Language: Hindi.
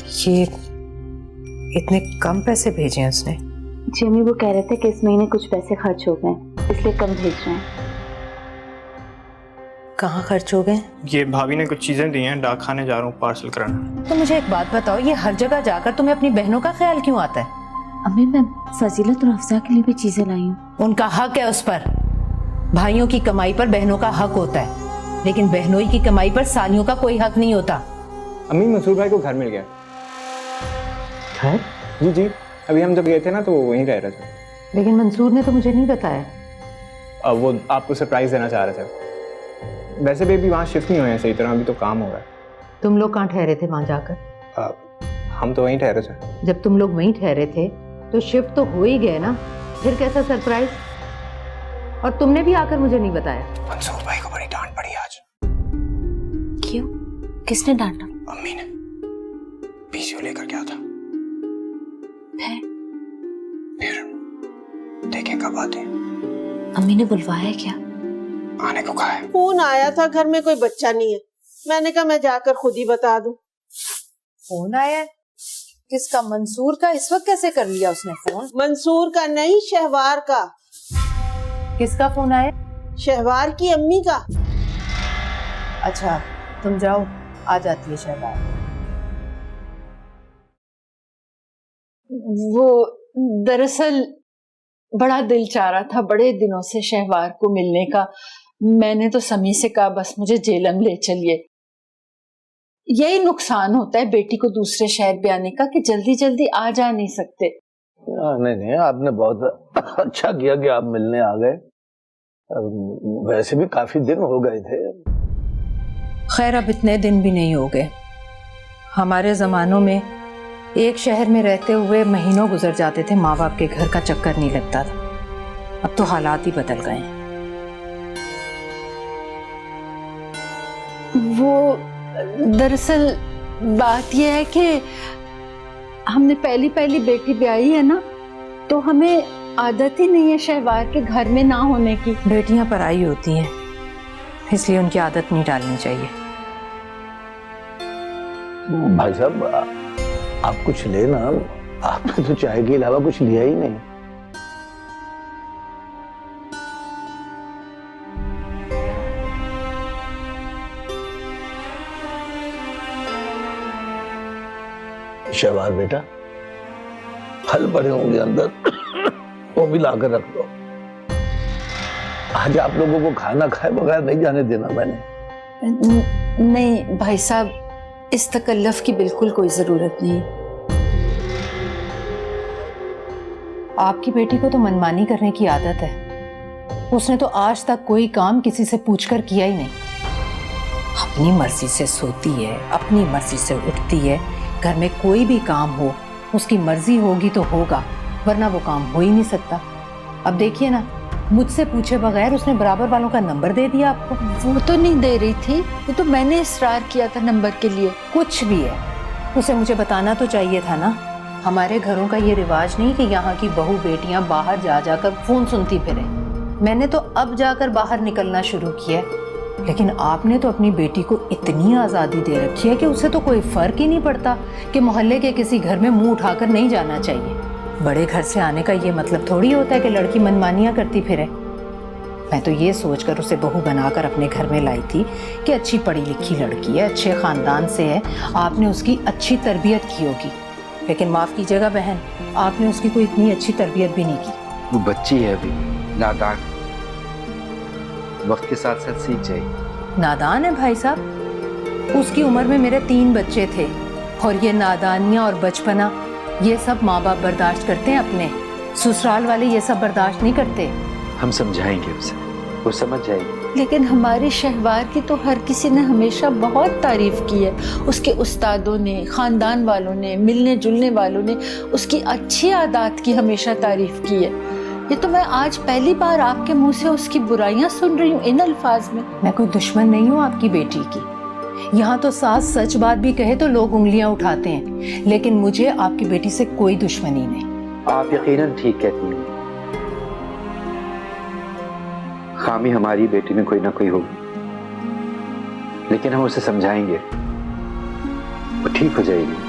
ये इतने कम पैसे भेजे हैं उसने? जी अम्मी, वो कह रहे थे कि इस महीने कुछ पैसे खर्च हो गए इसलिए कम भेज रहे हैं। कहाँ खर्च हो गए? ये भाभी ने कुछ चीजें दी हैं, डाक खाने जा रहा हूँ पार्सल कराना। तो मुझे एक बात बताओ, ये हर जगह जाकर तुम्हें अपनी बहनों का ख्याल क्यों आता है? अम्मी मैं फजीलत और अफजा के लिए भी चीजें लाई हूँ। उनका हक है उस पर। भाइयों की कमाई पर बहनों का हक होता है, लेकिन बहनों की कमाई पर सालियों का कोई हक नहीं होता। अम्मी, मंसूर भाई को घर मिल गया घर? जी जी, अभी हम जब गए थे ना तो वो वहीं रह रहे थे। लेकिन मंसूर ने तो मुझे नहीं बताया। अब वो आपको सरप्राइज देना चाह रहे थे। वैसे भी अभी वहाँ शिफ्ट नहीं हुए हैं सही तरह, अभी तो काम हो रहा है। तुम लोग कहाँ ठहरे थे वहां जाकर? हम तो वहीं ठहरे थे। जब तुम लोग वहीं ठहरे थे तो शिफ्ट तो हो ही गए ना, फिर कैसा सरप्राइज? और तुमने भी आकर मुझे नहीं बताया। मंसूर भाई को बड़ी डांट पड़ी आज। क्यों? किसने डांटा? अम्मी ने। पीसीओ लेकर गया था। फिर देखें कब आते हैं। अम्मी ने बुलवाया क्या? आने को कहा है। फोन आया था, घर में कोई बच्चा नहीं है। मैंने कहा मैं जाकर खुद ही बता दूं। फोन आया है? किसका? मंसूर का? इस वक्त कैसे कर लिया उसने फोन? मंसूर का नहीं, शहवार का। किसका फोन आया? शहवार की अम्मी का। अच्छा तुम जाओ, आ जाती है शहबाज। वो दरअसल बड़ा दिल चाह रहा था बड़े दिनों से शहवार को मिलने का। मैंने तो समी से कहा बस मुझे जेलम ले चलिए। यही नुकसान होता है बेटी को दूसरे शहर पे आने का कि जल्दी जल्दी आ जा नहीं सकते। नहीं, आपने बहुत अच्छा किया कि आप मिलने आ गए। वैसे भी काफी दिन हो गए थे। खैर अब इतने दिन भी नहीं हो गए। हमारे जमानों में एक शहर में रहते हुए महीनों गुजर जाते थे, माँ बाप के घर का चक्कर नहीं लगता था। अब तो हालात ही बदल गए हैं। वो दरअसल बात यह है कि हमने पहली बेटी ब्याही है ना, तो हमें आदत ही नहीं है शहवार के घर में ना होने की। बेटियां पराई होती हैं, इसलिए उनकी आदत नहीं डालनी चाहिए। भाई साहब आप कुछ लेना, आपने तो चाय के अलावा कुछ लिया ही नहीं। शहबाज बेटा, फल पड़े होंगे अंदर, वो भी लाकर रख दो। आज आप लोगों को खाना खाए बगैर नहीं जाने देना मैंने। नहीं भाई साहब, इस तकल्लुफ की बिल्कुल कोई जरूरत नहीं। आपकी बेटी को तो मनमानी करने की आदत है। उसने तो आज तक कोई काम किसी से पूछकर किया ही नहीं। अपनी मर्जी से सोती है, अपनी मर्जी से उठती है। घर में कोई भी काम हो उसकी मर्जी होगी तो होगा, वरना वो काम हो ही नहीं सकता। अब देखिए ना, मुझसे पूछे बगैर उसने बराबर वालों का नंबर दे दिया आपको। वो तो नहीं दे रही थी, वो तो मैंने इसरार किया था नंबर के लिए। कुछ भी है, उसे मुझे बताना तो चाहिए था ना। हमारे घरों का ये रिवाज नहीं कि यहाँ की बहू बेटियां बाहर जा जाकर फोन सुनती फिरे। मैंने तो अब जाकर बाहर निकलना शुरू किया, लेकिन आपने तो अपनी बेटी को इतनी आज़ादी दे रखी है कि उसे तो कोई फर्क ही नहीं पड़ता कि मोहल्ले के किसी घर में मुंह उठाकर नहीं जाना चाहिए। बड़े घर से आने का ये मतलब थोड़ी होता है कि लड़की मनमानियां करती फिरे। मैं तो ये सोचकर उसे बहू बनाकर अपने घर में लाई थी कि अच्छी पढ़ी लिखी लड़की है, अच्छे खानदान से है, आपने उसकी अच्छी तरबियत की होगी। लेकिन माफ़ कीजिएगा बहन, आपने उसकी कोई इतनी अच्छी तरबियत भी नहीं की। वो बच्ची है अभी, नादान, वक्त के साथ साथ सीख जाएगी। नादान है भाई साहब? उसकी उम्र में मेरे 3 बच्चे थे, और ये नादानियाँ और बचपना ये सब माँ बाप बर्दाश्त करते हैं अपने। ससुराल वाले ये सब बर्दाश्त नहीं करते। हम समझाएंगे उसे, वो समझ जाएगी। लेकिन हमारे शहवार की तो हर किसी ने हमेशा बहुत तारीफ की है। उसके उस्तादों ने, खानदान वालों ने, मिलने जुलने वालों ने उसकी अच्छी आदत की हमेशा तारीफ की है। ये तो मैं आज पहली बार आपके मुंह से उसकी बुराइयां सुन रही हूँ इन अल्फाज में। मैं कोई दुश्मन नहीं हूँ आपकी बेटी की। यहाँ तो सास सच बात भी कहे तो लोग उंगलियां उठाते हैं, लेकिन मुझे आपकी बेटी से कोई दुश्मनी नहीं। आप यकीनन ठीक कहती हैं। खामी हमारी बेटी में कोई ना कोई होगी, लेकिन हम उसे समझाएंगे, वो ठीक हो जाएगी।